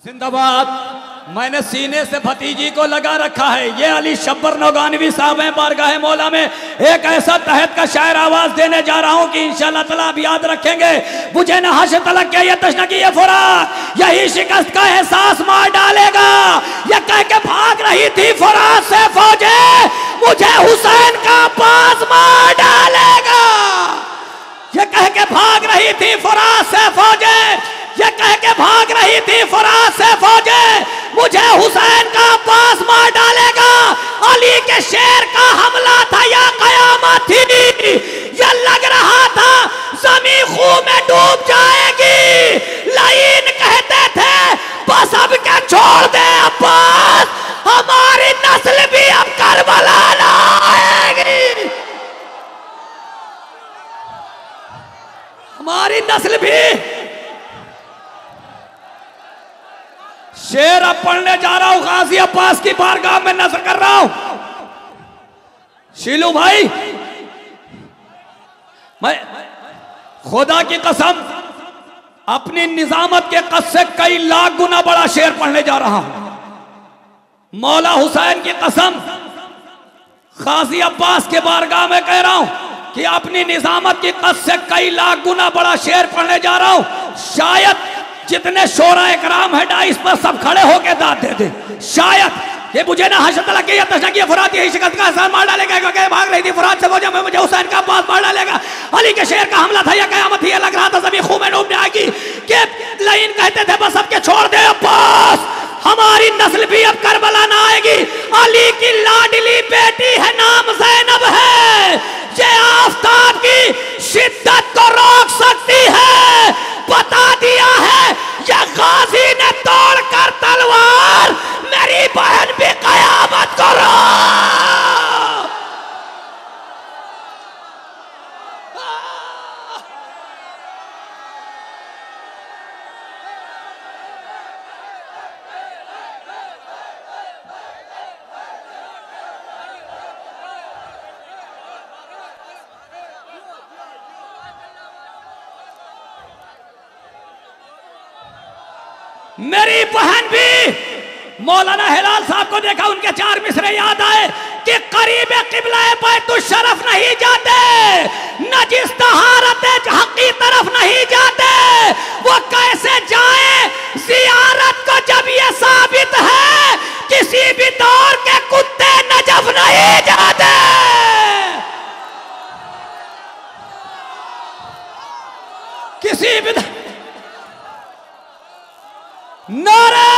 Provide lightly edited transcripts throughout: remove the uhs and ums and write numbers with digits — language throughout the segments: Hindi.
जिंदाबाद। मैंने सीने से भतीजी को लगा रखा है। ये अली शब्बर नौगानवी साहब हैं बारगाह मौला में। एक ऐसा तहत का शायर आवाज देने जा रहा हूं कि इंशाअल्लाह ताला आप याद रखेंगे। मुझे न हश्र तलक के ये तश्ना की ये फुरात, यही शिकस्त का एहसास मार डालेगा। ये कह के भाग रही थी फुरात से फौजे, मुझे हुसैन का पास मार डालेगा। ये कह के भाग रही थी फुरात से फौजे, ये कह के भाग रही थी फुरात से फौजे, मुझे हुसैन का पास मार डालेगा। अली के शेर का हमला था या कयामत थी, ये लग रहा था जमीन खूह में डूब जाएगी। लाइन कहते थे बस अब क्या छोड़ दे अब्बास, हमारी नस्ल भी अब करबला लाएगी। हमारी नस्ल भी। शेर अब पढ़ने जा रहा हूं, गाजी अब्बास की बारगाह में नजर कर रहा हूं। शीलू भाई, मैं खुदा की कसम अपनी निजामत के कद से कई लाख गुना बड़ा शेर पढ़ने जा रहा हूं। मौला हुसैन की कसम गाजी अब्बास के बारगाह में कह रहा हूं कि अपनी निजामत की कद से कई लाख गुना बड़ा शेर पढ़ने जा रहा हूं। शायद जितने शोरा इकराम है डाइस पर सब खड़े होके दाद दे दे। शायद ये मुझे ना हश्र तलक की तशना की फुरात, यही शिकस्त का एहसास मार डालेगा। भाग रही थी फुरात से फौजे, मुझे हुसैन का पास मार डालेगा। अली के शेर का हमला था या कयामत थी, लग रहा था जमीन खूह में डूबने आएगी। के लाइन कहते थे बस अब के छोड़ दे अब्बास, हमारी नस्ल भी अब करबला ना आएगी। अली की लाडली बेटी है, नाम ज़ैनब है। ये आफताब की शिद्दत को रोक सकती है। बता दिया है ये गाजी ने तोड़कर तलवार, मेरी बहन भी कयामत करो। मेरी बहन भी। मौलाना हिलाल साहब को देखा, उनके चार मिसरे याद आए कि करीब किबला बैतुल शरफ नहीं जाते, नजिस तहारत हक की तरफ नहीं जाते, वो कैसे जाए जियारत को जब ये साबित है किसी भी दौर के कुत्ते नजफ नहीं जाते। किसी भी नारे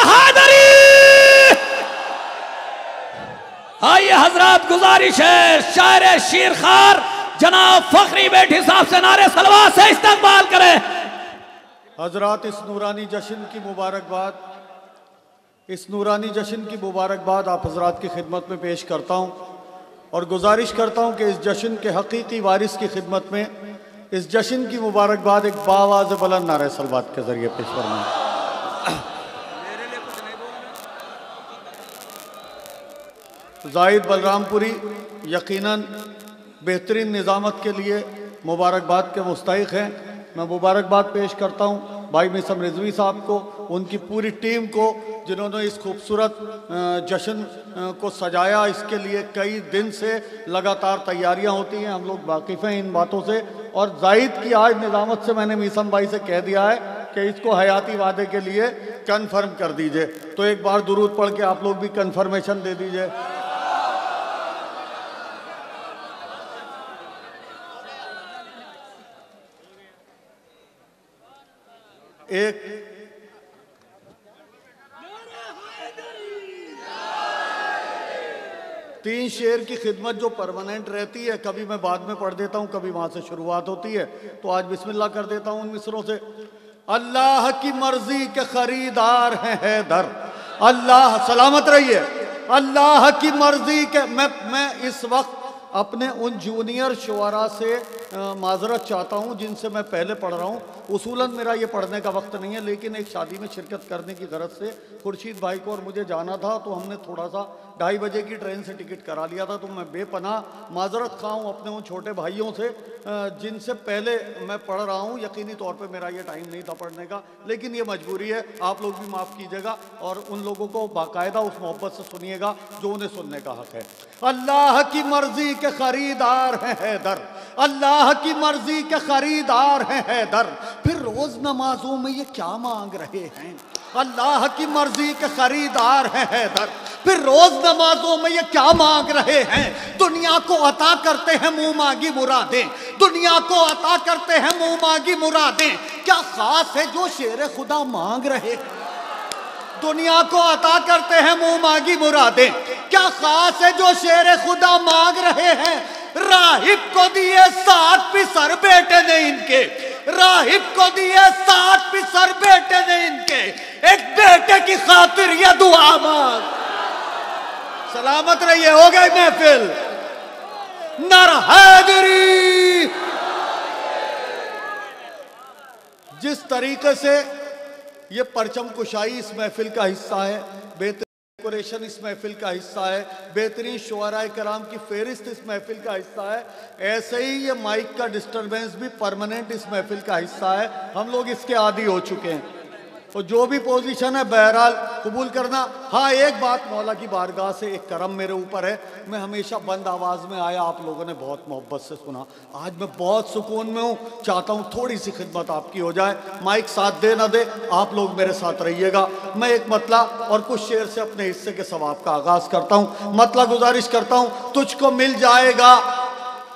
हैदरी। आइए हजरत, गुजारिश है शायर शीरखार जनाब फखरी बेटी साहब से नारे सलवात से इस्तकबाल करें। हजरत, इस नूरानी जश्न की मुबारकबाद, इस नूरानी जश्न की मुबारकबाद आप हजरत की खिदमत में पेश करता हूँ और गुजारिश करता हूँ कि इस जश्न के हकीकी वारिस की खिदमत में इस जश्न की मुबारकबाद एक बावाज़ बुलंद नारे सलवात के जरिए पेश फरमाएं। जाहिद बलरामपुरी यकीनन बेहतरीन निज़ामत के लिए मुबारकबाद के मुस्तहिक हैं। मैं मुबारकबाद पेश करता हूँ भाई मिसम रिजवी साहब को, उनकी पूरी टीम को, जिन्होंने इस खूबसूरत जश्न को सजाया। इसके लिए कई दिन से लगातार तैयारियां होती हैं, हम लोग वाकिफ़ हैं इन बातों से। और जाहिद की आज निज़ामत से मैंने मीसम भाई से कह दिया है कि इसको हयाती वादे के लिए कन्फर्म कर दीजिए। तो एक बार दुरूद पढ़ के आप लोग भी कन्फर्मेशन दे दीजिए। एक तीन शेर की खिदमत जो परमानेंट रहती है, कभी मैं बाद में पढ़ देता हूँ, कभी वहां से शुरुआत होती है, तो आज बिस्मिल्लाह कर देता हूँ उन मिसरों से। अल्लाह की मर्जी के खरीदार हैं हैदर, अल्लाह सलामत रहिए। अल्लाह की मर्जी के मैं इस वक्त अपने उन जूनियर शुअरा से माजरत चाहता हूँ जिनसे मैं पहले पढ़ रहा हूँ। उसूलन मेरा ये पढ़ने का वक्त नहीं है, लेकिन एक शादी में शिरकत करने की गरज से खुर्शीद भाई को और मुझे जाना था, तो हमने थोड़ा सा 2:30 बजे की ट्रेन से टिकट करा लिया था। तो मैं बेपनाह माजरत खा हूँ अपने उन छोटे भाइयों से जिनसे पहले मैं पढ़ रहा हूँ। यकीनी तौर पे मेरा ये टाइम नहीं था पढ़ने का, लेकिन ये मजबूरी है, आप लोग भी माफ़ कीजिएगा और उन लोगों को बाकायदा उस मोहब्बत से सुनिएगा जो उन्हें सुनने का हक है। अल्लाह की मर्जी के खरीदार हैं हैदर, अल्लाह की मर्जी के खरीदार हैं हैदर, फिर रोज नमाजों में ये क्या मांग रहे हैं। अल्लाह की मर्जी के खरीदार हैं हैदर, फिर रोज नमाजों में ये क्या मांग रहे हैं। दुनिया को अता करते हैं मुंह मांगी मुरादें, दुनिया को अता करते हैं मुंह मांगी मुरादें, क्या खास है जो शेर खुदा मांग रहे हैं। दुनिया को अता करते हैं मुंह मांगी मुरादें, क्या खास है जो शेर खुदा मांग रहे हैं। राहिब को दिए 60 पिसर बेटे ने इनके, राहिब को दिए 60 पिसर बेटे ने इनके, एक बेटे की खातिर ये दुआ मांग। सलामत रहिए, हो गई महफिल। नर हैदरी। जिस तरीके से ये परचम कुशाई इस महफिल का हिस्सा है, डेकोरेशन इस महफिल का हिस्सा है, बेहतरीन शुअराए कराम की फेरिस्त इस महफिल का हिस्सा है, ऐसे ही ये माइक का डिस्टरबेंस भी परमानेंट इस महफिल का हिस्सा है। हम लोग इसके आदी हो चुके हैं, तो जो भी पोजीशन है बहरहाल कबूल करना। हाँ, एक बात मौला की बारगाह से एक करम मेरे ऊपर है, मैं हमेशा बंद आवाज़ में आया, आप लोगों ने बहुत मोहब्बत से सुना। आज मैं बहुत सुकून में हूँ, चाहता हूँ थोड़ी सी खिदमत आपकी हो जाए। माइक साथ दे ना दे, आप लोग मेरे साथ रहिएगा। मैं एक मतला और कुछ शेर से अपने हिस्से के सवाब का आगाज़ करता हूँ। मतला गुजारिश करता हूँ, तुझको मिल जाएगा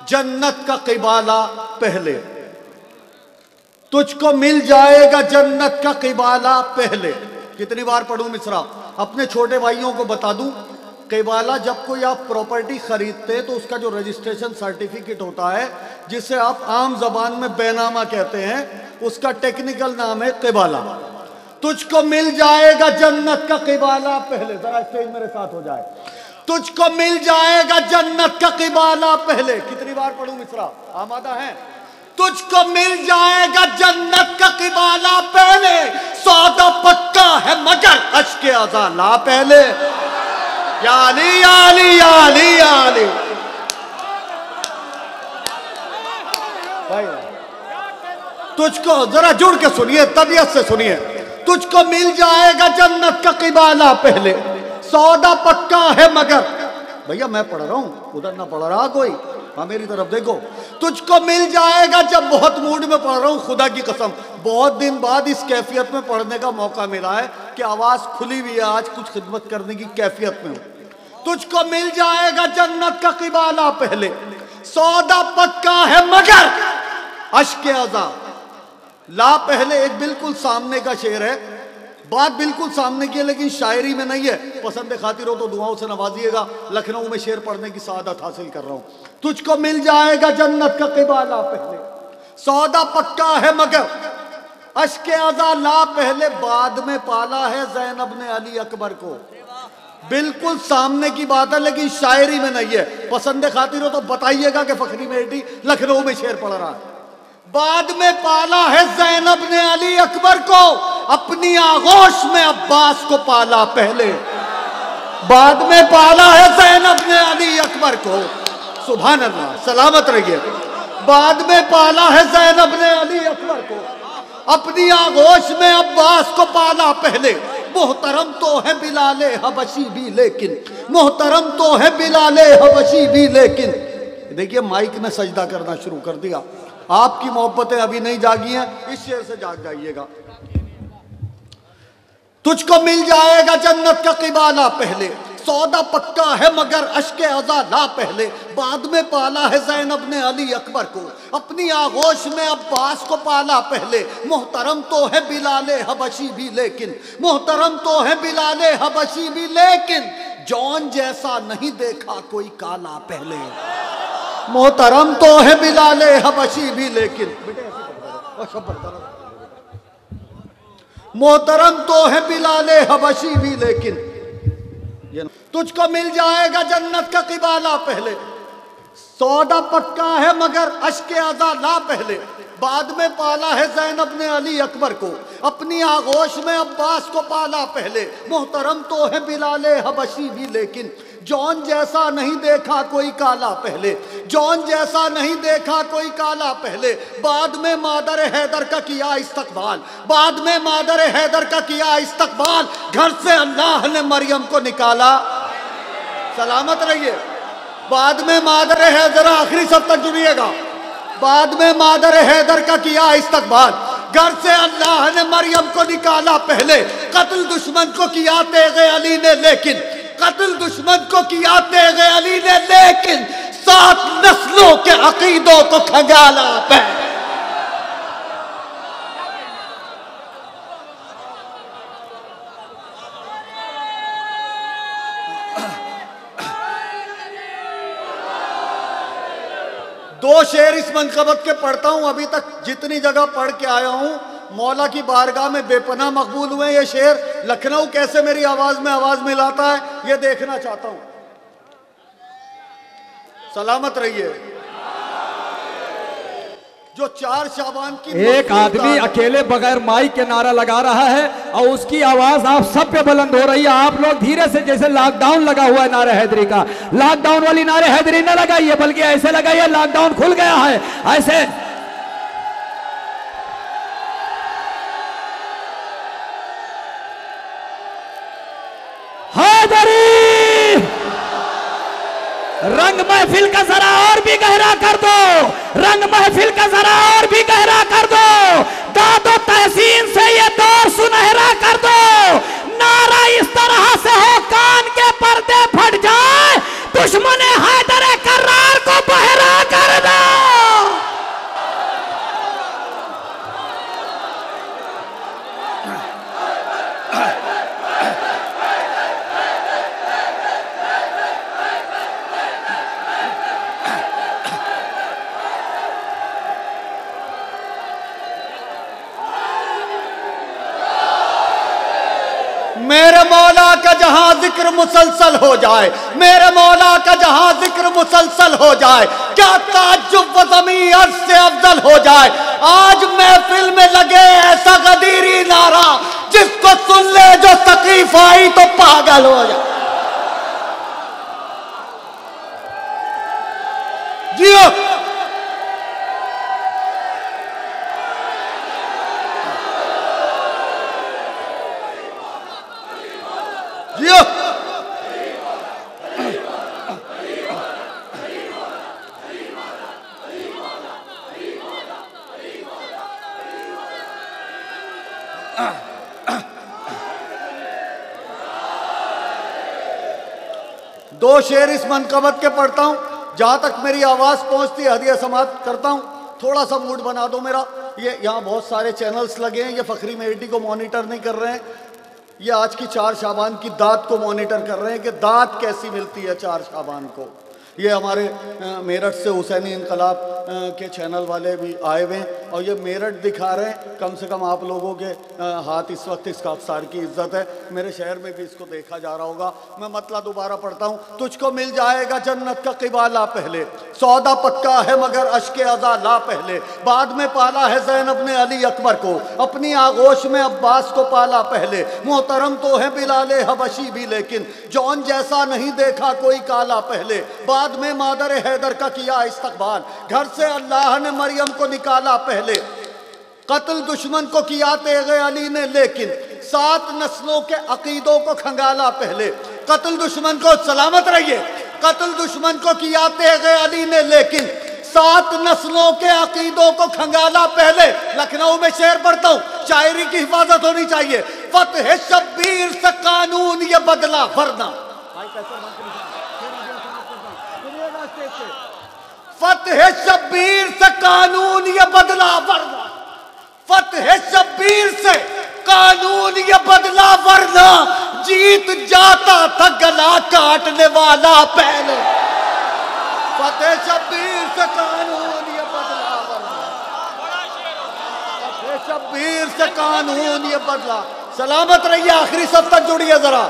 जन्नत का क़िबाला पहले, तुझको मिल जाएगा जन्नत का क़िबाला पहले। कितनी बार पढ़ूं मिसरा, अपने छोटे भाइयों को बता दूं, क़िबाला जब कोई आप प्रॉपर्टी खरीदते हैं तो उसका जो रजिस्ट्रेशन सर्टिफिकेट होता है, जिसे आप आम जबान में बैनामा कहते हैं, उसका टेक्निकल नाम है क़िबाला। तुझको मिल जाएगा जन्नत का क़िबाला पहले, जरा स्टेज मेरे साथ हो जाए। तुझको मिल जाएगा जन्नत का क़िबाला पहले। कितनी बार पढ़ूं मिसरा, आमादा है। तुझको मिल जाएगा जन्नत का क़िबाला पहले, सौदा पक्का है मगर अश्के अज़ा ला पहले। या अली या अली या अली या अली। भाई तुझको जरा जुड़ के सुनिए, तबीयत से सुनिए। तुझको मिल जाएगा जन्नत का क़िबाला पहले, सौदा पक्का है मगर। भैया मैं पढ़ रहा हूं, उधर ना पढ़ रहा कोई, हाँ मेरी तरफ देखो। तुझको मिल जाएगा, जब बहुत मूड में पढ़ रहा हूँ, खुदा की कसम बहुत दिन बाद इस कैफियत में पढ़ने का मौका मिला है कि आवाज़ खुली हुई है, आज कुछ खिदमत करने की कैफियत में हूँ। तुझको मिल जाएगा जन्नत का क़िबाला पहले, सौदा पक्का है मगर अश्के अज़ा ला पहले। एक बिल्कुल सामने का शेर है, बात बिल्कुल सामने की है, लेकिन शायरी में नहीं है। पसंद खातिर हो तो दुआओं से नवाजिएगा। लखनऊ में शेर पढ़ने की सादत हासिल कर रहा हूं। तुझको मिल जाएगा जन्नत का क़िबाला पहले, सौदा पक्का है मगर अश्के अज़ा ला पहले। बाद में पाला है ज़ैनब ने अली अकबर को। बिल्कुल सामने की बात है, लेकिन शायरी में नहीं है। पसंद खातिर हो तो बताइएगा कि फखरी मेहदी लखनऊ में शेर पढ़ रहा है। बाद में पाला है ज़ैनब ने अली अकबर को, अपनी आगोश में अब्बास को पाला पहले। बाद में पाला है ज़ैनब ने अली अकबर को, सुभान अल्लाह, सलामत रहिए। बाद में पाला है ज़ैनब ने अली अकबर को, अपनी आगोश में अब्बास को पाला पहले। मोहतरम तो है बिलाले हबशी भी लेकिन, मोहतरम तो है बिलाले हबशी भी लेकिन। देखिए माइक ने सजदा करना शुरू कर दिया। आपकी मोहब्बतें अभी नहीं जागी हैं, इस शेर से जाग जाइएगा। तुझको मिल जाएगा जन्नत का क़िबाला पहले, सौदा पक्का है मगर अश्के अज़ा ला पहले। बाद में पाला है ज़ैनब ने अली अकबर को, अपनी आगोश में अब्बास को पाला पहले। मोहतरम तो है बिलाले हबशी भी लेकिन, मोहतरम तो है बिलाले हबशी भी लेकिन, जौन जैसा नहीं देखा कोई काला पहले। मोहतरम तो है बिलाले हबशी भी लेकिन, मोहतरम तो है बिलाले हबशी भी लेकिन। तुझको मिल जाएगा जन्नत का क़िबाला पहले, सौदा पक्का है मगर अश्के अज़ा ला पहले, बाद में पाला है ज़ैनब ने अली अकबर को, अपनी आगोश में अब्बास को पाला पहले, मोहतरम तो है बिलाले हबशी भी लेकिन जौन जैसा नहीं देखा कोई काला पहले, जौन जैसा नहीं देखा कोई काला पहले, बाद में मादर हैदर का किया इस्तकबाल, बाद में मादर हैदर का किया इस्तकबाल, घर से अल्लाह ने मरियम को निकाला। सलामत रहिए। बाद में मादर हैदर, आखिरी सब तक जुड़िएगा, बाद में मादर हैदर का किया इस्तकबाल, घर से अल्लाह ने मरियम को निकाला पहले, कत्ल दुश्मन को किया तेगे अली ने लेकिन, कत्ल दुश्मन को किया तेगे अली ने लेकिन, 7 नस्लों के अकीदों को खंगाला पहले। दो शेर इस मनकबत के पढ़ता हूं, अभी तक जितनी जगह पढ़ के आया हूं मौला की बारगाह में बेपनाह मकबूल हुए। ये शेर लखनऊ कैसे मेरी आवाज में आवाज मिलाता है ये देखना चाहता हूं। सलामत रहिए। जो 4 शाबान की एक आदमी अकेले बगैर माइक के नारा लगा रहा है और उसकी आवाज आप सब पे बुलंद हो रही है। आप लोग धीरे से, जैसे लॉकडाउन लगा हुआ है नारे हैदरी का, लॉकडाउन वाली नारे हैदरी न लगाइए बल्कि ऐसे लगाइए लॉकडाउन खुल गया है, ऐसे। हैदरी रंग महफिल का जरा और भी गहरा कर दो, रंग महफिल का जरा और भी गहरा कर दो, दादो तहसीन से ये दौर सुनहरा कर दो, नारा इस तरह से हो कान के पर्दे फट जाए, दुश्मन हैदर कर्रार को बहरा कर दो। मेरे मौला का जहां जिक्र मुसलसल हो जाए, मेरे मौला का जहां जिक्र मुसलसल हो जाए, क्या ताज्जुब व ज़मीं अर्ज़ से अफजल हो जाए। आज महफिल में लगे ऐसा गदीरी नारा, जिसको सुन ले जो तकलीफ आई तो पागल हो जाए। जियो जियो। दो शेर इस मनकबत के पढ़ता हूं, जहां तक मेरी आवाज पहुंचती है हदिया समात करता हूं। थोड़ा सा मूड बना दो मेरा। ये यहाँ बहुत सारे चैनल्स लगे हैं, ये फखरी मेहदी को मॉनिटर नहीं कर रहे हैं, ये आज की 4 शाबान की दात को मॉनिटर कर रहे हैं कि दात कैसी मिलती है 4 शाबान को। ये हमारे मेरठ से हुसैनी इनकलाब के चैनल वाले भी आए हुए हैं और ये मेरठ दिखा रहे हैं। कम से कम आप लोगों के हाथ इस वक्त इसका अफसार की इज्जत है, मेरे शहर में भी इसको देखा जा रहा होगा। मैं मतलब दोबारा पढ़ता हूँ। तुझको मिल जाएगा जन्नत का क़िबाला पहले, सौदा पक्का है मगर अश्के अज़ा ला पहले, बाद में पाला है ज़ैनब ने अली अकबर को, अपनी आगोश में अब्बास को पाला पहले, मोहतरम तो है बिलाले हबशी भी लेकिन जौन जैसा नहीं देखा कोई काला पहले, बाद में मादर हैदर का किया इस्तकबाल, घर से अल्लाह ने मरियम को निकाला पहले, कत्ल दुश्मन को किया तेगे अली ने लेकिन 7 नस्लों के अकीदों को खंगाला पहले, कत्ल दुश्मन को, सलामत रहिए, कत्ल दुश्मन को किया तेगे अली ने लेकिन 7 नस्लों के अकीदों को खंगाला पहले। लखनऊ में शेर पढ़ता हूं, शायरी की हिफाजत होनी चाहिए। फतह शब्बीर से कानून ये बदला वरना, फतह शब्बीर से कानून ये बदला वरना, फतह शब्बीर से कानून ये बदला वरना, जीत जाता था गला काटने वाला पहले। फतह शब्बीर से कानून ये बदला वरना, फतह शब्बीर से कानून ये बदला। सलामत रहिए, आखिरी सब तक जुड़िए जरा।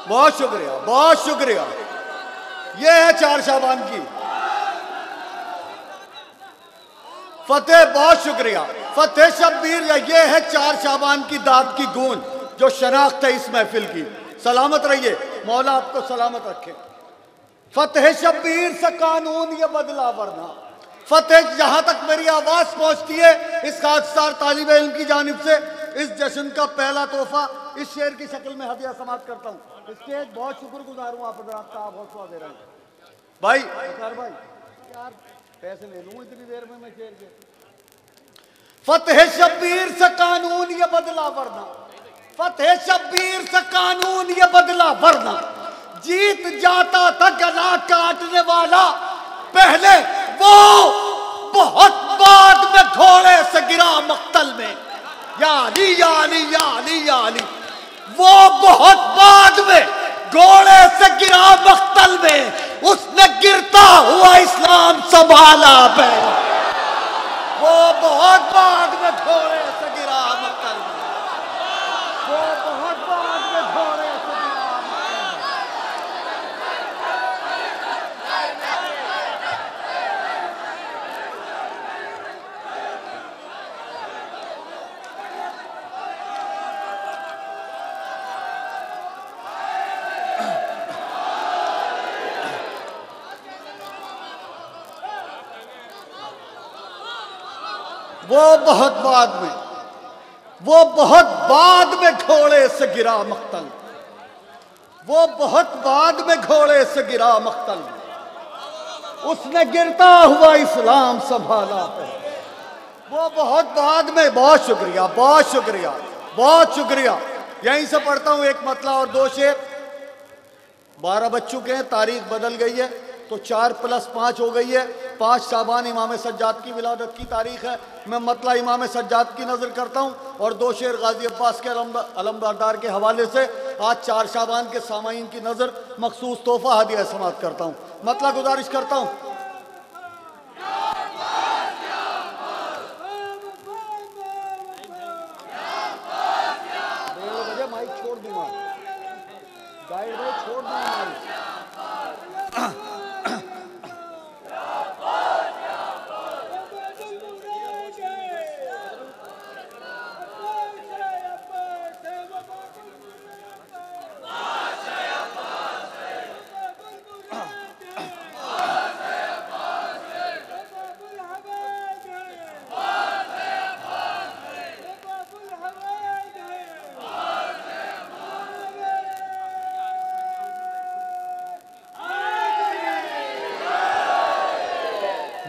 बहुत शुक्रिया, बहुत शुक्रिया। ये है 4 शाबान की फतेह, बहुत शुक्रिया। फतेह शब्बीर, ये है 4 शाबान की दाद की गूंज जो शनाख्त है इस महफिल की। सलामत रहिए, मौला आपको सलामत रखे। फतेह शब्बीर से कानून ये बदला वरना। फतेह, जहां तक मेरी आवाज पहुंचती है, इस खाकसार तालिब इल्म की जानिब से इस जश्न का पहला तोहफा इस शेर की शक्ल में हदिया समाप्त करता हूँ। इसके बहुत शुक्रगुजार हूँ आप हज़रात का, आप हौसला दे रहे हैं भाई। भाई यार पैसे ले लूँ इतनी देर में मैं शेर के। फतेह शब्बीर से कानून ये बदला वरना, फतेह शब्बीर से कानून ये बदला वरना, जीत जाता था गला काटने वाला पहले, वो बहुत बाद में घोड़े से गिरा मक्तल में। याली याली याली याली, वो बहुत बाद में घोड़े से गिरा मक्तल में, उसने गिरता हुआ इस्लाम संभाला पहले। वो बहुत बाद में घोड़े से गिरा मक्तल में, वो बहुत बाद में घोड़े से गिरा मक्तल में। वो बहुत बाद में, वो बहुत बाद में घोड़े से गिरा मक्तल, वो बहुत बाद में घोड़े से गिरा मक्तल, उसने गिरता हुआ इस्लाम संभाला है। वो बहुत बाद में। बहुत शुक्रिया, बहुत शुक्रिया, बहुत शुक्रिया। यहीं से पढ़ता हूं एक मतला और 2 शेर। 12 बज चुके हैं, तारीख बदल गई है तो 4 + 5 हो गई है। 5 शाबान इमाम सज्जाद की विलादत की तारीख है। मैं मतला इमाम सज्जाद की नज़र करता हूँ और 2 शेर गाजी अब्बास के अलमबरदार के हवाले से आज 4 शाबान के सामाईन की नज़र मखसूस तोहफा हदिया समाप्त करता हूँ। मतला गुजारिश करता हूँ। माइक छोड़ दूंगा, गाइड भाई छोड़ दूंगा।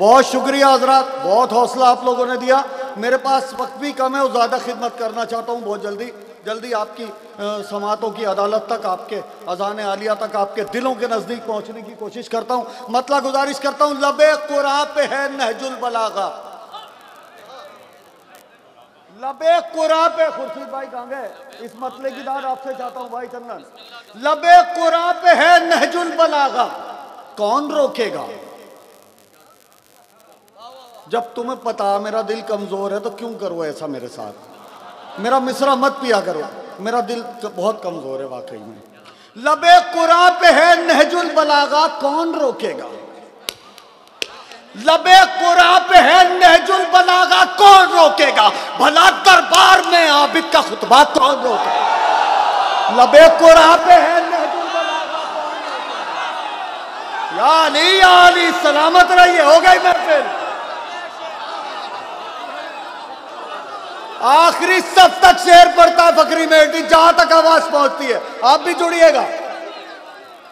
बहुत शुक्रिया हजरात, बहुत हौसला आप लोगों ने दिया। मेरे पास वक्त भी कम है और ज़्यादा खिदमत करना चाहता हूँ। बहुत जल्दी जल्दी आपकी समातों की अदालत तक, आपके अजान आलिया तक, आपके दिलों के नज़दीक पहुँचने की कोशिश करता हूँ। मतला गुजारिश करता हूँ। लबे कुरान पे है नहजुल बलागा, लबे कुरान पे। खुर्शीद भाई कहाँ गए? इस मतले की दाद आपसे चाहता हूँ भाई चंदन। लबे कुरान पे है नहजुल बलागा, कौन रोकेगा? जब तुम्हें पता मेरा दिल कमजोर है तो क्यों करो ऐसा मेरे साथ? मेरा मिसरा मत पिया करो, मेरा दिल बहुत कमजोर है वाकई में। लबे कुरान पे है नहजुल बलागा, कौन रोकेगा? लबे कुरान पे है नहजुल बलागा, कौन रोकेगा? भला दरबार में आबिद का खुतबा कौन रोकेगा? लबे कुरान पे है नहजुल बलागा, कौन रोकेगा? या अली, या अली, सलामत रहिए। हो गई महफिल। आखिरी सफ तक शेर पढ़ता है फकरी मेहदी, जहां तक आवाज पहुंचती है। आप भी जुड़िएगा।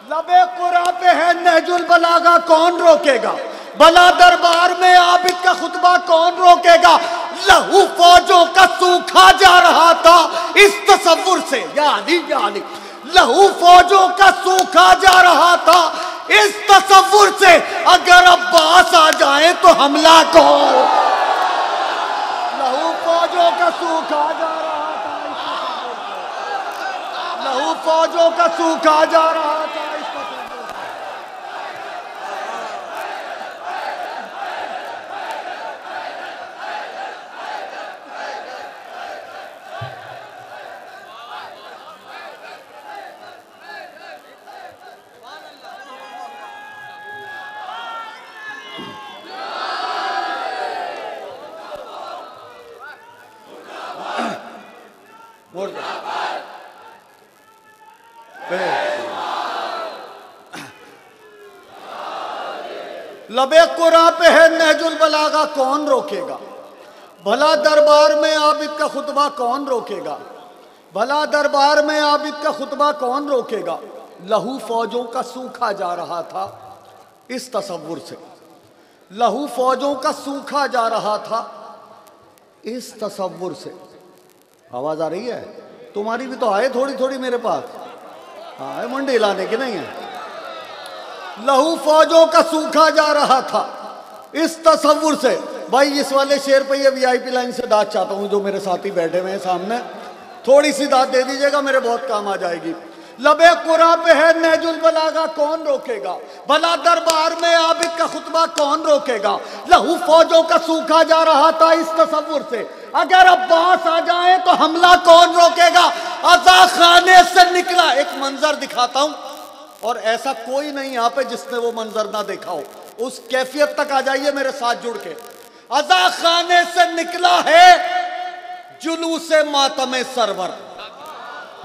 लबे कुरान पे है नहजुल बलागा, कौन रोकेगा? भला दरबार में आबिद का खुतबा कौन रोकेगा? लहू फौजों का सूखा जा रहा था इस तसव्वुर से, यानी लहू फौजों का सूखा जा रहा था इस तसव्वुर से, अगर अब्बास आ जाए तो हमला कौन? लहू फौजों का सूखा जा रहा था इस तसव्वुर से, लहू फौजों का सूखा जा रहा था इस तसव्वुर से। लबे कुरान पे है नहजुल बलागा, कौन रोकेगा? भला दरबार में आबिद का खुतबा कौन रोकेगा? भला दरबार में आबिद का खुतबा कौन रोकेगा? लहू फौजों का सूखा जा रहा था इस तसव्वुर से, लहू फौजों का सूखा जा रहा था इस तसव्वुर से। आवाज आ रही है? तुम्हारी भी तो आए थोड़ी थोड़ी मेरे पास। हाँ, मंडी लाने की नहीं है। लहू फौजों का सूखा जा रहा था इस तसव्वुर से। भाई इस वाले शेर पे ये वीआईपी लाइन से दाद चाहता हूं, जो मेरे साथी बैठे हुए हैं सामने, थोड़ी सी दाद दे दीजिएगा, मेरे बहुत काम आ जाएगी। लबे कुरा पे है नहजुल बलागा, कौन रोकेगा? भला दरबार में आबिद का खुतबा कौन रोकेगा? लहू फौजों का सूखा जा रहा था इस तसव्वुर से, अगर अब्बास आ जाए तो हमला कौन रोकेगा? अज़ा खाने से निकला, एक मंजर दिखाता हूं, और ऐसा कोई नहीं यहाँ पे जिसने वो मंजर ना देखा हो। उस कैफियत तक आ जाइए मेरे साथ जुड़ के। अज़ा खाने से निकला है जुलूसे मातमे सरवर।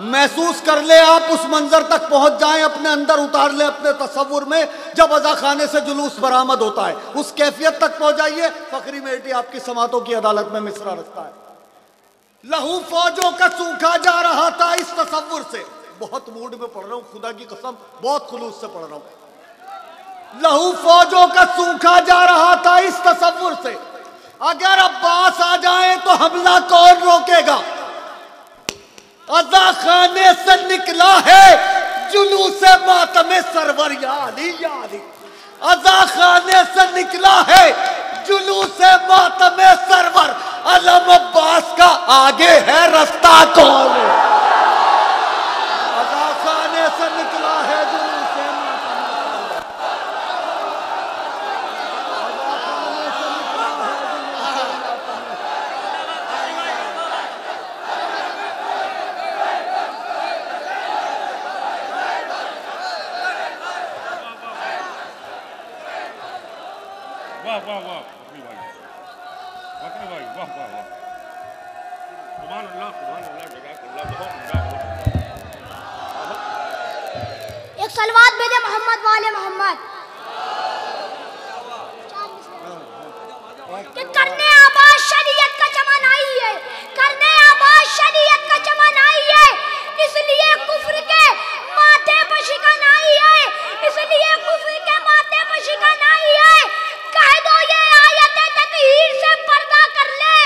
महसूस कर ले आप, उस मंजर तक पहुंच जाएं, अपने अंदर उतार ले अपने तसव्वुर में, जब अज़ा खाने से जुलूस बरामद होता है, उस कैफियत तक पहुंच जाइए। फखरी मेटी आपकी समातों की अदालत में मिसरा रखता है। लहू फौजों का सूखा जा रहा था इस तसव्वुर से। बहुत मूड में पढ़ रहा हूं, खुदा की कसम, बहुत खुलूस से पढ़ रहा हूं। लहू फौजों का सूखा जा रहा था इस तसव्वुर से, अगर अब्बास आ जाए तो हमला कौन रोकेगा? अज़ा खाने से निकला है जुलूसे मातमे सरवर, या अली या अली। अज़ा खाने से निकला है जुलूसे मातमे सरवर, अलम अब्बास का आगे है रास्ता कौन? अज़ा खाने से निकला है जुलूसे मातमे सरवर। वाह वाह वाह बकरी भाई, बकरी भाई, वाह वाह वाह, सुभान अल्लाह, जज़ाकल्लाह, बहुत उम्दा, एक सलवात भेजे मोहम्मद वाले मोहम्मद कि करने आबाद शरीयत का चमन आई है, करने आबाद शरीयत का चमन आई है, इसलिए कुफ्र के माथे पर शिकन आई है, इसलिए कुफ्र के माथे पर शिकन आई है। कह दो ये आयतें तत्हीर से पर्दा कर ले,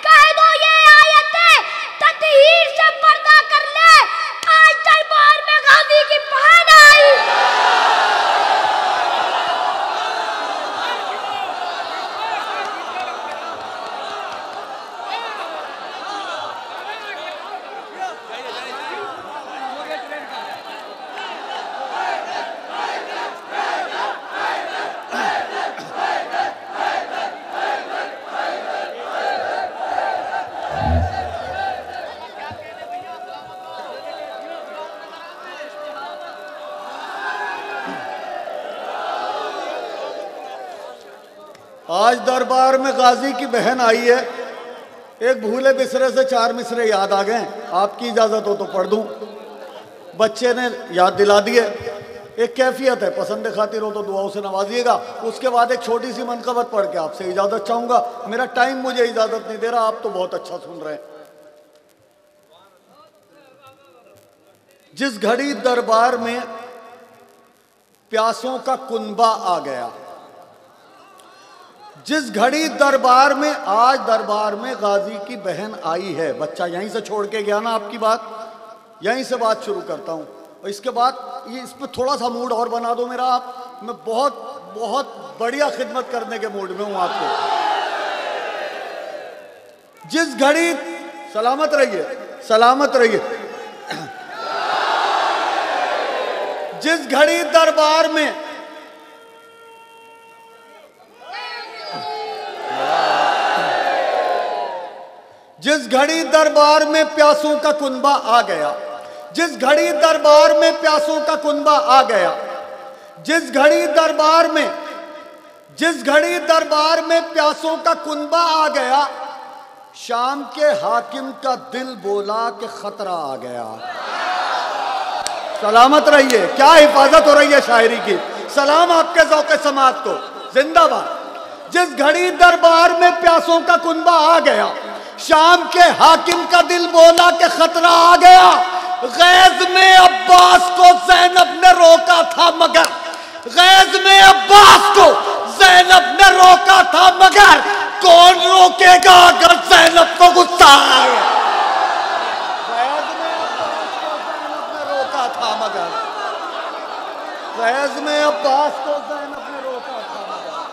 कह दो ये आयतें तत्हीर से पर्दा कर ले। आज दरबार में गाजी की पहन आई। आज दरबार में गाजी की बहन आई है। एक भूले बिसरे से 4 मिसरे याद आ गए, आपकी इजाजत हो तो पढ़ दूं। बच्चे ने याद दिला दिए। एक कैफियत है, पसंद खातिर हो तो दुआओं से नवाजिएगा। उसके बाद एक छोटी सी मनकबत पढ़ के आपसे इजाजत चाहूंगा। मेरा टाइम मुझे इजाजत नहीं दे रहा, आप तो बहुत अच्छा सुन रहे हैं। जिस घड़ी दरबार में प्यासों का कुनबा आ गया, जिस घड़ी दरबार में, आज दरबार में गाजी की बहन आई है। बच्चा यहीं से छोड़ के गया ना आपकी बात, यहीं से बात शुरू करता हूं। और इसके बाद ये इस पर थोड़ा सा मूड और बना दो मेरा आप। मैं बहुत बहुत बढ़िया खिदमत करने के मूड में हूं आपको। जिस घड़ी, सलामत रहिए, सलामत रहिए। जिस घड़ी दरबार में जिस घड़ी दरबार में प्यासों का कुनबा आ गया, जिस घड़ी दरबार में प्यासों का कुनबा आ गया, जिस घड़ी दरबार में, जिस घड़ी दरबार में प्यासों का कुनबा आ गया, शाम के हाकिम का दिल बोला कि खतरा आ गया। सलामत रहिए। क्या हिफाजत हो रही है शायरी की। सलाम आपके ज़ौक़े समात को, जिंदाबाद। जिस घड़ी दरबार में प्यासों का कुनबा आ गया, शाम के हाकिम का दिल बोला कि खतरा आ गया। गैज में अब्बास को ज़ैनब ने रोका था मगर, गैज में अब्बास को ज़ैनब ने रोका था मगर, कौन रोकेगा अगर ज़ैनब को गुस्सा आए। गैज में अब्बास को ज़ैनब ने रोका था मगर, गैज में अब्बास को ज़ैनब ने रोका था मगर।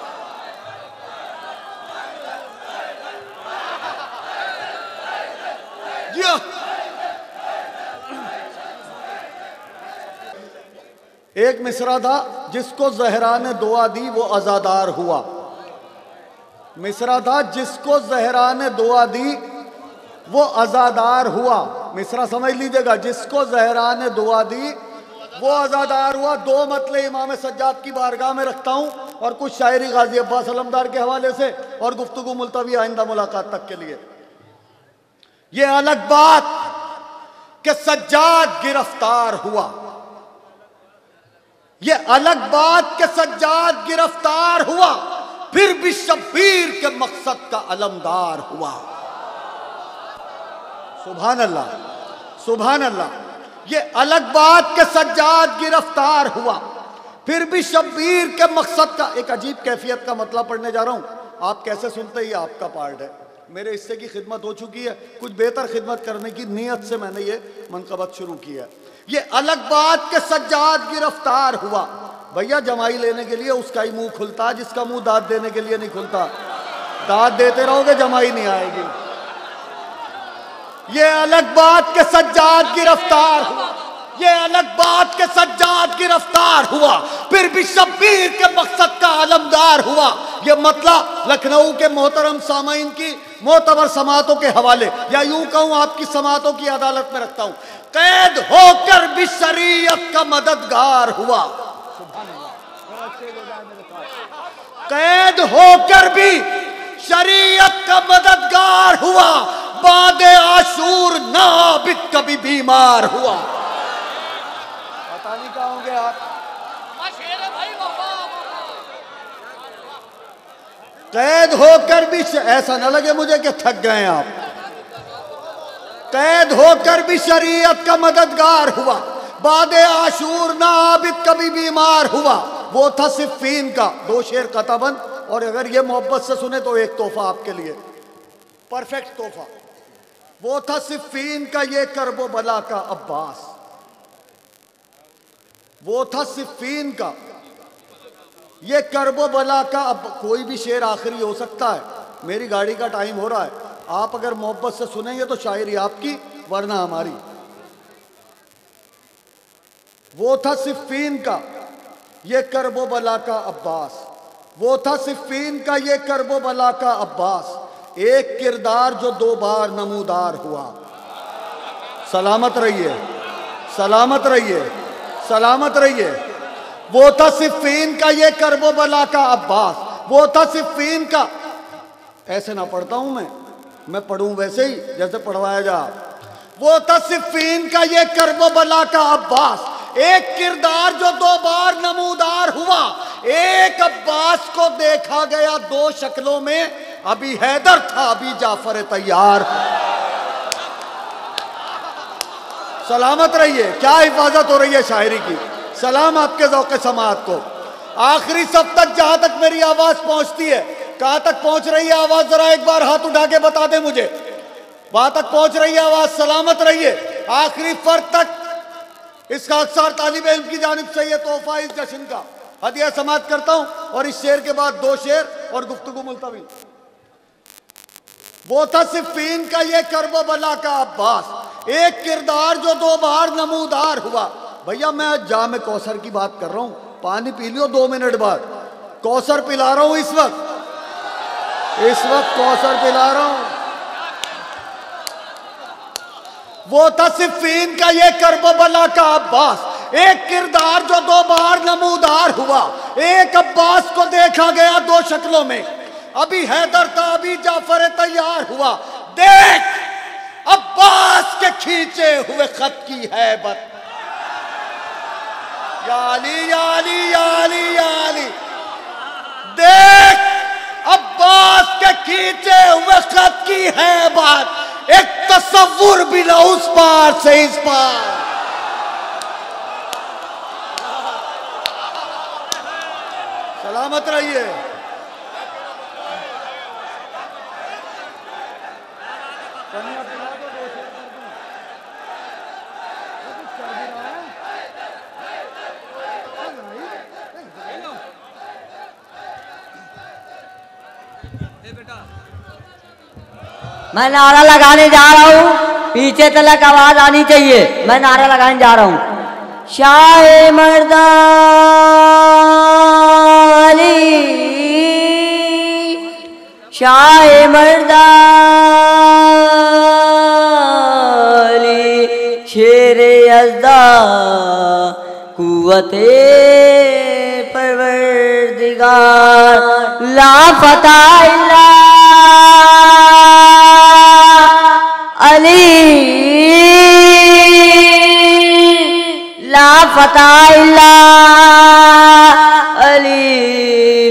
एक मिसरा था, जिसको ज़हरा ने दुआ दी वो अज़ादार हुआ। मिसरा था, जिसको ज़हरा ने दुआ दी वो अज़ादार हुआ। मिसरा समझ लीजिएगा, जिसको ज़हरा ने दुआ दी वो अज़ादार हुआ। दो मतले इमाम सज्जाद की बारगाह में रखता हूँ और कुछ शायरी गाजी अब्बास अलमदार के हवाले से और गुफ्तगू मुलतवी आइंदा मुलाकात तक के लिए। ये अलग बात कि सज्जाद गिरफ्तार हुआ, ये अलग बात कि सज्जाद गिरफ्तार हुआ, फिर भी शब्बीर के मकसद का अलमदार हुआ। सुभान अल्लाह, सुभान अल्लाह। ये अलग बात कि सज्जाद गिरफ्तार हुआ, फिर भी शब्बीर के मकसद का। एक अजीब कैफियत का मतलब पढ़ने जा रहा हूं, आप कैसे सुनते ही आपका पार्ट है। मेरे हिस्से की खिदमत हो चुकी है, कुछ बेहतर खिदमत करने की नीयत से मैंने ये मनकबत शुरू की है। ये अलग बात के सज्जाद गिरफ्तार हुआ। भैया जमाई लेने के लिए उसका ही मुंह खुलता है जिसका मुंह दाद देने के लिए नहीं खुलता। दाद देते रहोगे जमाई नहीं आएगी। ये अलग बात के सज्जाद गिरफ्तार हुआ, ये अलग बात के सज्जाद गिरफ्तार हुआ, फिर भी शब्बीर के मकसद का अलमदार हुआ। ये मतलब लखनऊ के मोहतरम सामाइन की मोतबर समातों के हवाले, या यूं कहूं आपकी समातों की अदालत में रखता हूं। कैद होकर भी शरीयत का मददगार हुआ। कैद होकर भी शरीयत का मददगार हुआ, बादे आशूर नाबिद कभी बीमार हुआ। पता नहीं कहाँ होंगे आप। कैद होकर भी, ऐसा न लगे मुझे कि थक गए आप। कैद होकर भी शरीयत का मददगार हुआ, बादे आशूर नाबिद कभी बीमार हुआ। वो था सिफ़ीन का। दो शेर कतबन, और अगर ये मोहब्बत से सुने तो एक तोहफा आपके लिए, परफेक्ट तोहफा। वो था सिफ़ीन का ये करबो बला का अब्बास, वो था सिफ़ीन का ये करबो बला का। अब कोई भी शेर आखिरी हो सकता है। मेरी गाड़ी का टाइम हो रहा है, आप अगर मोहब्बत से सुनेंगे तो शायरी आपकी, वरना हमारी। वो था सिफ़ीन का ये करबो बला का अब्बास, वो था सिफ़ीन का ये करबो बला का अब्बास, एक किरदार जो दो बार नमूदार हुआ। सलामत रहिए, सलामत रहिए, सलामत रहिए। वो था सिफ़ीन का ये करबो बला का अब्बास, वो था सिफ़ीन का। ऐसे ना पढ़ता हूं मैं पढ़ूं वैसे ही जैसे पढ़वाया जा। वो था सिफ़ीन का ये करबो बला का अब्बास, एक किरदार जो दो बार नमूदार हुआ। एक अब्बास को देखा गया दो शक्लों में, अभी हैदर था अभी जाफर तैयार। सलामत रहिए। क्या हिफाजत हो रही है शायरी की। सलाम आपके ज़ौक़े समात को। आखिरी सब तक जहां तक मेरी आवाज पहुंचती है, कहां तक पहुंच रही है आवाज, जरा एक बार हाथ उठा के बता दे मुझे। वहां तक पहुंच रही है आवाज। सलामत रहिए। आखिरी फर्द तक इसका अक्सर तालिब इल्म की जानिब से ये तोहफा इस जश्न का हदिया समात करता हूं। और इस शेर के बाद दो शेर और गुफ्तगू मुलतवी। वो था सिफ़ीन का ये करबो बला का अब्बास, एक किरदार जो दो बार नमूदार हुआ। भैया मैं जाम कौसर की बात कर रहा हूं, पानी पी लियो 2 मिनट बाद। कौसर पिला रहा हूं इस वक्त कौसर पिला रहा हूं। वो था सिफ़ीन का ये करबो बला का अब्बास, एक किरदार जो दो बार नमूदार हुआ। एक अब्बास को देखा गया दो शक्लों में, अभी हैदर था अभी जाफर तैयार हुआ। देख अब्बास के खींचे हुए खत की हैबत, याली याली याली याली। देख अब्बास के खींचे हुए खत की है बात, एक तसव्वुर भी ना उस पार से इस पार। सलामत रहिए। मैं नारा लगाने जा रहा हूँ, पीछे तलक आवाज आनी चाहिए। मैं नारा लगाने जा रहा हूँ। शाह मर्दा अली, शाह मर्दा अली, शेरे यज़्दा कुव्वते परवरदिगार, ला फता इल्ला अली, ला फता इल्ला अली,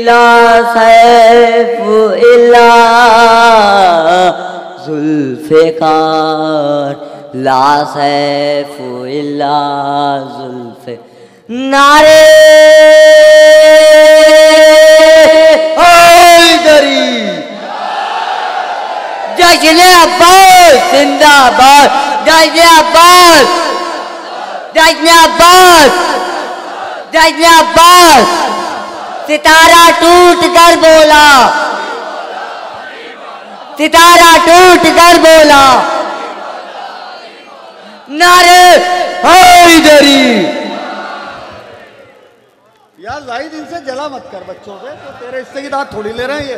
ला सैफ इल्ला जुल्फ़िकार, ला सैफ इल्ला जुल्फ़े। नारे हैदरी, जश्न अब्बास जिंदाबाद, जश्न अब्बास, जश्न अब्बास, जश्न अब्बास। सितारा टूट कर बोला, सितारा टूट कर बोला, नारे हैदरी। यार जाहिद इनसे जला मत कर बच्चों से, तो तेरे इससे की दांत थोड़ी ले रहे हैं ये।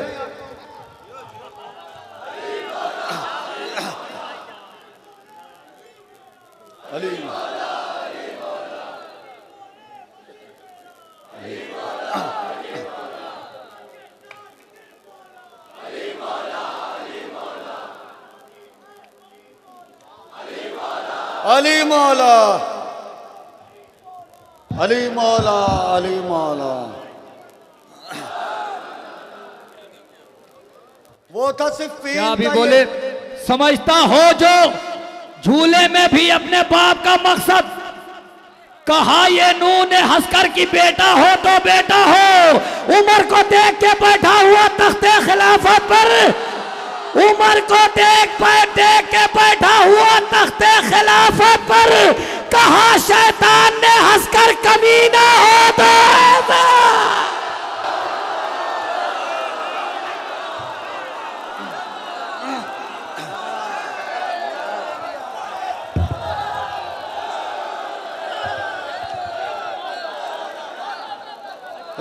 अली अली मौला, अली मौला, अली मौला। वो था सिर्फ क्या अभी बोले? समझता हो जो झूले में भी अपने बाप का मकसद, कहा ये नून हंसकर की बेटा हो तो बेटा हो, उमर को देख के बैठा हुआ तख्ते खिलाफत पर, उमर को देख के बैठा हुआ तख्ते खिलाफत पर, कहा शैतान ने हंसकर कमीना हो तो ऐसा।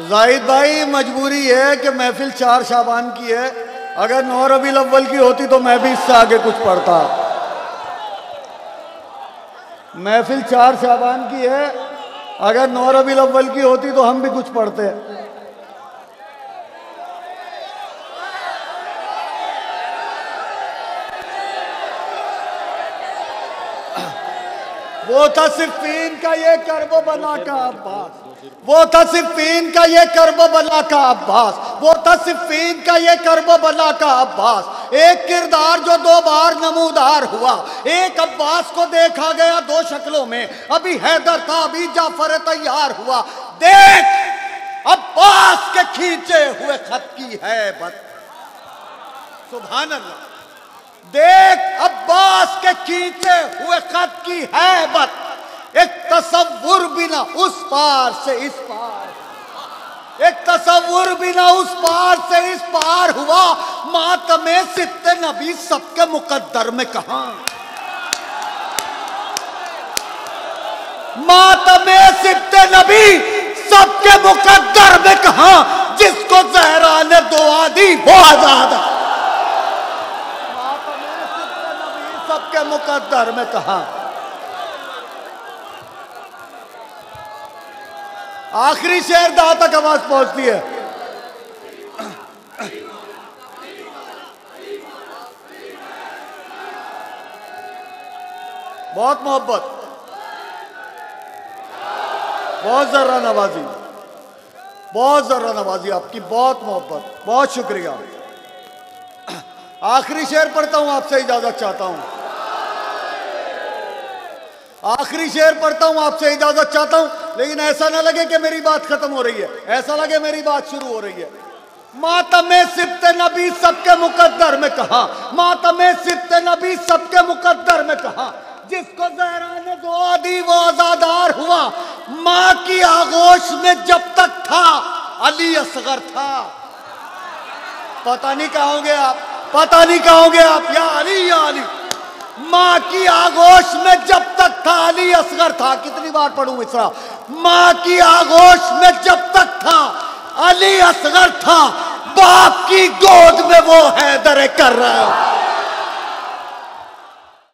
जाहिद भाई मजबूरी है कि महफिल 4 शाबान की है, अगर 9 रबीउल अव्वल की होती तो मैं भी इससे आगे कुछ पढ़ता। महफिल 4 शाबान की है, अगर 9 रबीउल अव्वल की होती तो हम भी कुछ पढ़ते। वो था सिर्फीन का ये करबो बला का अब्बास, वो था सिर्फीन का ये करबो बला का अब्बास, वो था सिर्फीन का ये करबो बला का अब्बास। एक किरदार जो 2 बार नमूदार हुआ, एक अब्बास को देखा गया 2 शक्लों में, अभी हैदर था अभी जाफर तैयार हुआ। देख अब्बास के खींचे हुए खत की है बत, सुभान अल्लाह। देख अब्बास के खींचे हुए खत की हैबत, एक तसव्वुर भी ना उस पार से इस पार, एक तसव्वुर भी ना उस पार से इस पार हुआ। मातमे सित्ते नबी सबके मुकद्दर में कहां, मातमे सित्ते नबी सबके मुकद्दर में कहां, जिसको ज़हरा ने दुआ दी वो आजाद है। सबके मुकद्दर में कहा। आखिरी शेर दां तक आवाज पहुंचती है। बहुत मोहब्बत। बहुत जर्रा नवाजी, बहुत जर्रा नवाजी, आपकी बहुत मोहब्बत, बहुत शुक्रिया। आखिरी शेर पढ़ता हूं, आपसे इजाजत चाहता हूं। आखिरी शेर पढ़ता हूं, आपसे इजाजत चाहता हूं, लेकिन ऐसा ना लगे कि मेरी बात खत्म हो रही है, ऐसा लगे मेरी बात शुरू हो रही है। मातमे सिब्ते नबी सबके मुकद्दर में कहा, मातमे सिब्ते नबी सबके मुकद्दर में कहा, जिसको ज़हरा ने दुआ दी वो आज़ादार हुआ। माँ की आगोश में जब तक था अली असगर था। पता नहीं कहोगे आप, पता नहीं कहोगे आप, या अली या अली। माँ की आगोश में जब तक था अली असगर था। कितनी बार पढ़ूं मिसरा? माँ की आगोश में जब तक था अली असगर था, बाप की गोद में वो हैदर कर रहा है।